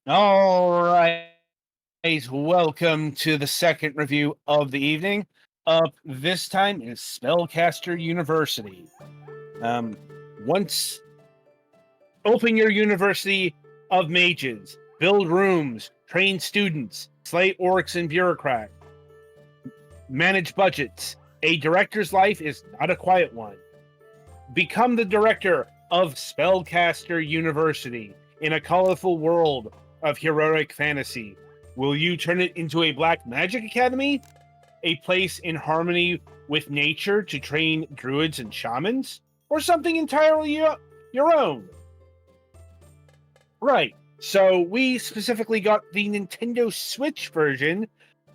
All right, welcome to the second review of the evening. Up this time is Spellcaster University. Um, once open your university of mages, build rooms, train students, slay orcs and bureaucrats, manage budgets. A director's life is not a quiet one. Become the director of Spellcaster University in a colorful world of heroic fantasy. Will you turn it into a black magic academy? A place in harmony with nature to train druids and shamans? Or something entirely your own? Right. So we specifically got the Nintendo Switch version,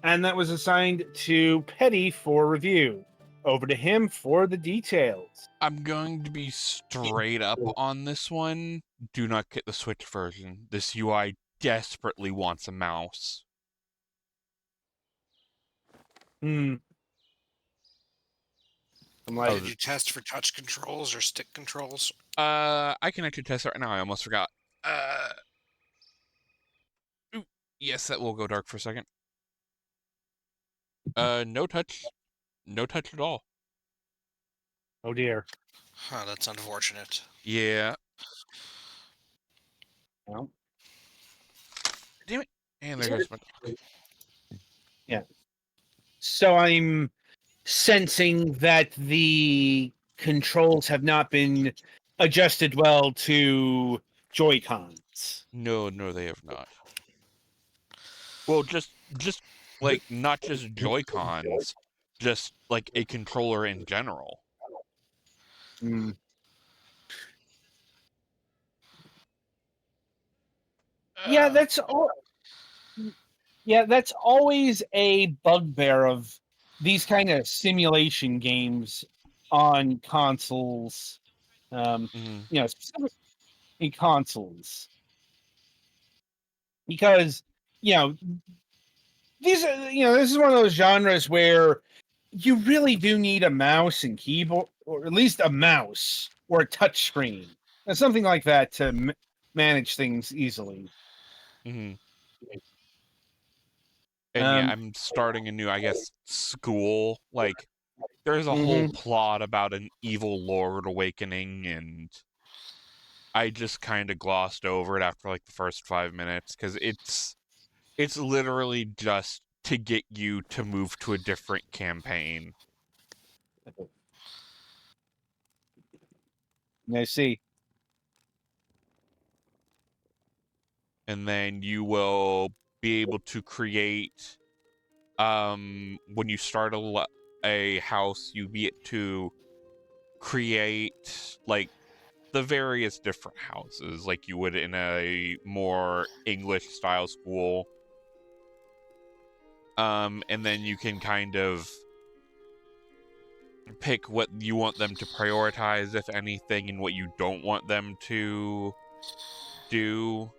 and that was assigned to Petty for review. Over to him for the details. I'm going to be straight up on this one. Do not get the Switch version. This UI desperately wants a mouse. I'm like, Did you test for touch controls or stick controls? I can actually test it right now. I almost forgot. Ooh, yes, that will go dark for a second. No touch. No touch at all. oh dear. Huh, that's unfortunate. Yeah. Well, Damn it. And there goes my... yeah. So I'm sensing that the controls have not been adjusted well to Joy-Cons. No, they have not. Well, just like not just Joy-Cons, just like a controller in general. Yeah, that's all. Yeah, that's always a bugbear of these kind of simulation games on consoles. Specifically in consoles, because these are this is one of those genres where you really do need a mouse and keyboard, or at least a mouse or a touch screen, something like that to manage things easily. Mm-hmm. And yeah, I'm starting a new, I guess, school. Like, there's a whole plot about an evil lord awakening, and I just kind of glossed over it after like the first 5 minutes because it's literally just to get you to move to a different campaign. I see. And then you will be able to create, when you start a house, you get to create like the various different houses like you would in a more English style school. And then you can kind of pick what you want them to prioritize, if anything, and what you don't want them to do.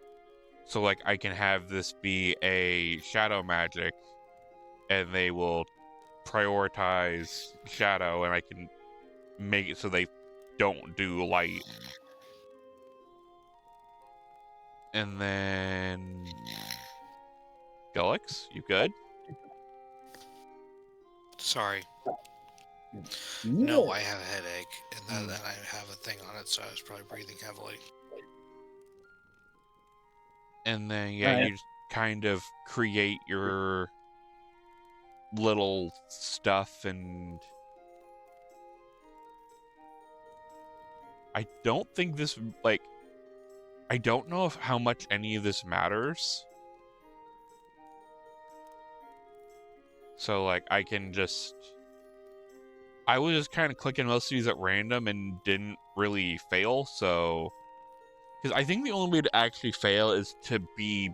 So like I can have this be a shadow magic and they will prioritize shadow, and I can make it so they don't do light. And then Gulix, you good? Sorry. No, I have a headache, and then I have a thing on it, so I was probably breathing heavily. And then you just kind of create your little stuff, and I don't think this, like, I don't know how much any of this matters. So, like, I was just kind of clicking most of these at random and didn't really fail, so... Because I think the only way to actually fail is to be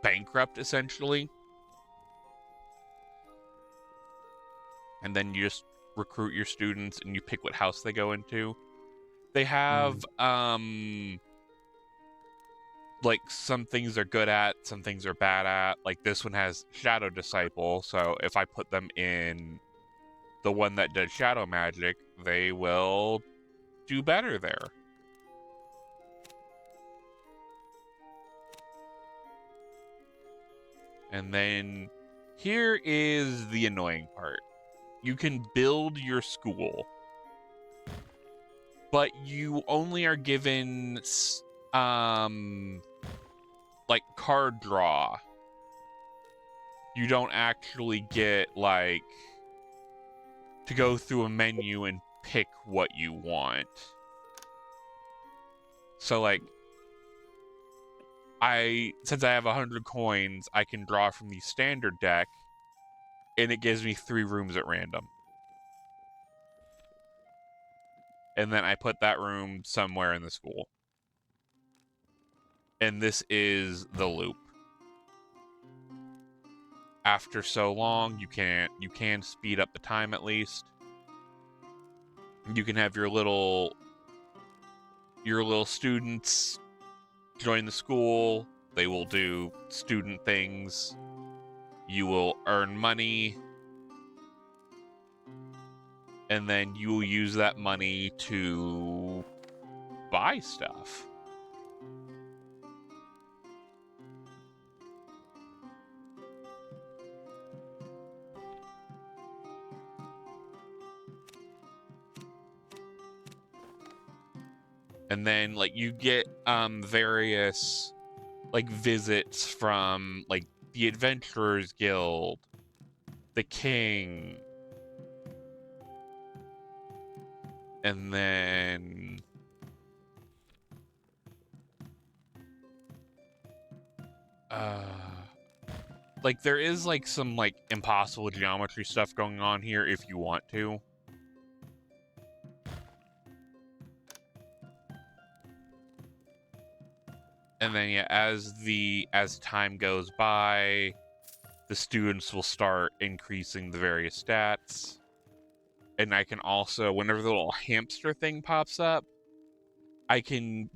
bankrupt, essentially. And then you just recruit your students and you pick what house they go into. They have, like, some things they're good at, some things they're bad at. Like, this one has Shadow Disciple, so if I put them in the one that does Shadow Magic, they will do better there. And then here is the annoying part. You can build your school, but you only are given like card draw. You don't actually get like to go through a menu and pick what you want. So like since I have 100 coins, I can draw from the standard deck, and it gives me 3 rooms at random. And then I put that room somewhere in the school. And this is the loop. After so long, you can speed up the time at least. You can have your little students join the school. They will do student things. You will earn money. And then you will use that money to buy stuff. And then like you get various like visits from like the Adventurers Guild, the King, and then like there is like some like impossible geometry stuff going on here if you want to. And then yeah, as time goes by, the students will start increasing the various stats. And I can also, whenever the little hamster thing pops up, I can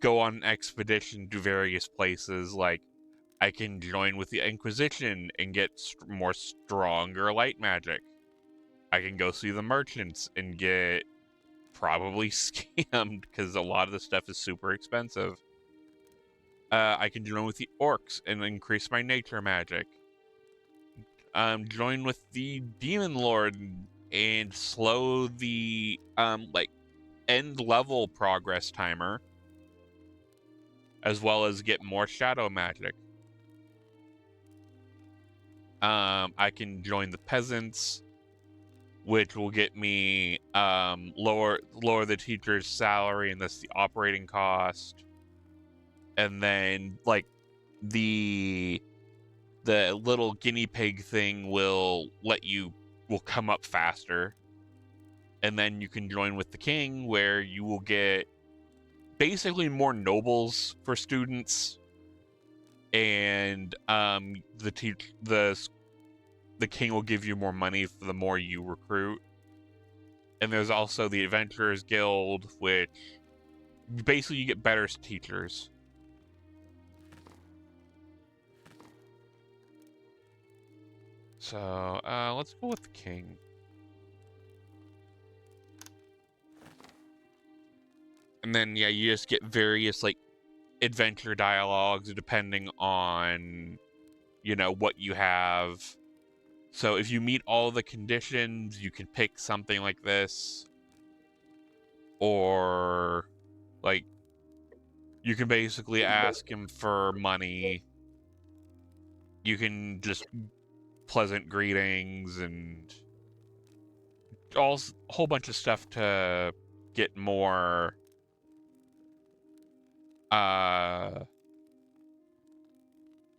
go on an expedition to various places. Like, I can join with the Inquisition and get more stronger light magic. I can go see the merchants and get probably scammed because a lot of the stuff is super expensive. I can join with the orcs and increase my nature magic. Join with the demon lord and slow the like end level progress timer, as well as get more shadow magic. I can join the peasants, which will get me lower the teacher's salary, and that's the operating cost. And then like the little guinea pig thing will come up faster. And then you can join with the king, where you will get basically more nobles for students, and the king will give you more money for the more you recruit. And there's also the Adventurers Guild, which basically you get better teachers. So let's go with the king. And then yeah, you just get various like adventure dialogues depending on, you know, what you have. So if you meet all the conditions, you can pick something like this. Or like you can basically ask him for money. You can just pleasant greetings and a whole bunch of stuff to get more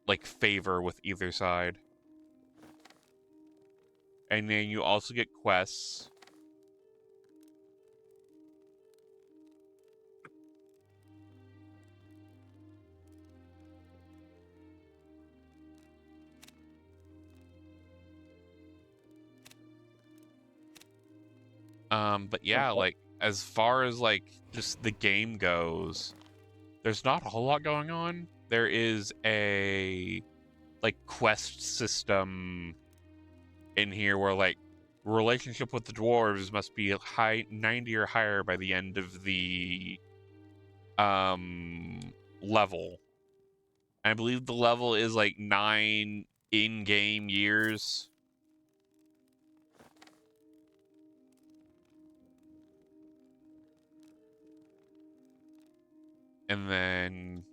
like favor with either side. And then you also get quests. But yeah, like as far as like just the game goes, there's not a whole lot going on. There is a like quest system in here where like relationship with the dwarves must be high 90 or higher by the end of the level. I believe the level is like 9 in-game years. And then,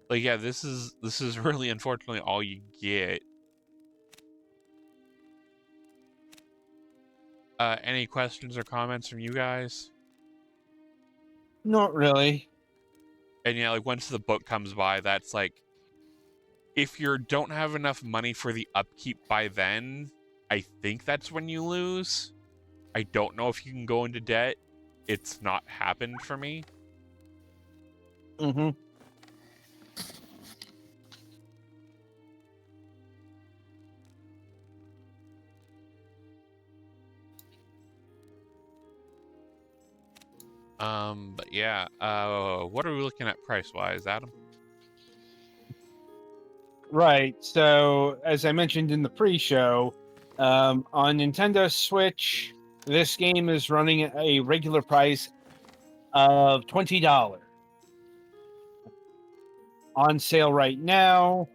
like, yeah, this is really unfortunately all you get. Any questions or comments from you guys? Not really. And yeah, like once the book comes by, that's like, if you don't have enough money for the upkeep by then, I think that's when you lose. I don't know if you can go into debt. It's not happened for me. Mm-hmm. But yeah, what are we looking at price-wise, Adam? Right. So, as I mentioned in the pre-show, on Nintendo Switch, this game is running at a regular price of $20. On sale right now,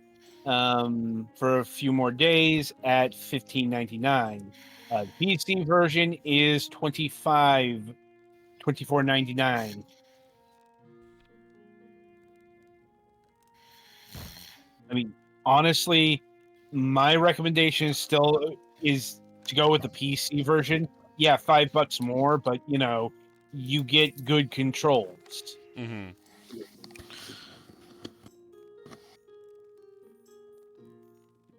for a few more days at $15.99. The PC version is $24.99. I mean, honestly, my recommendation is to go with the PC version. Yeah, $5 more, but you get good controls. Mm-hmm.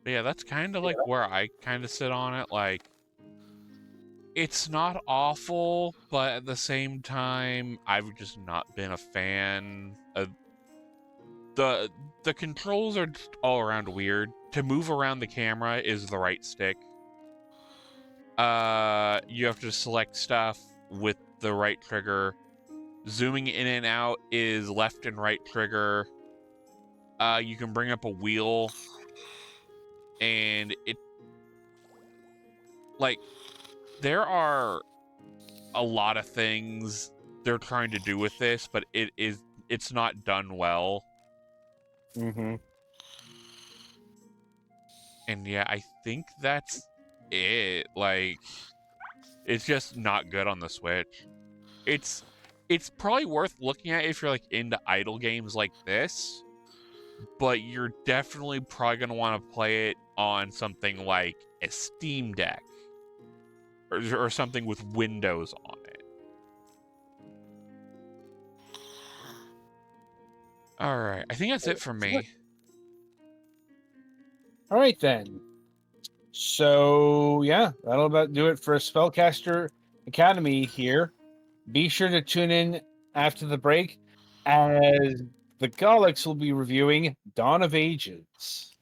But yeah, that's kind of like where I kind of sit on it. Like, it's not awful, but at the same time, I've just not been a fan of the controls are just all around weird. To move around the camera is the right stick. You have to select stuff with the right trigger. Zooming in and out is left and right trigger. You can bring up a wheel, and it, like, there are a lot of things they're trying to do with this, but it's not done well. Mm-hmm. And yeah, I think that's it. Like, it's just not good on the Switch. It's probably worth looking at if you're like into idle games like this, but you're definitely probably gonna want to play it on something like a Steam Deck or something with Windows on it. All right, I think that's it for me. All right, then. So, yeah, that'll about do it for Spellcaster Academy here. Be sure to tune in after the break as the Galax will be reviewing Dawn of Ages.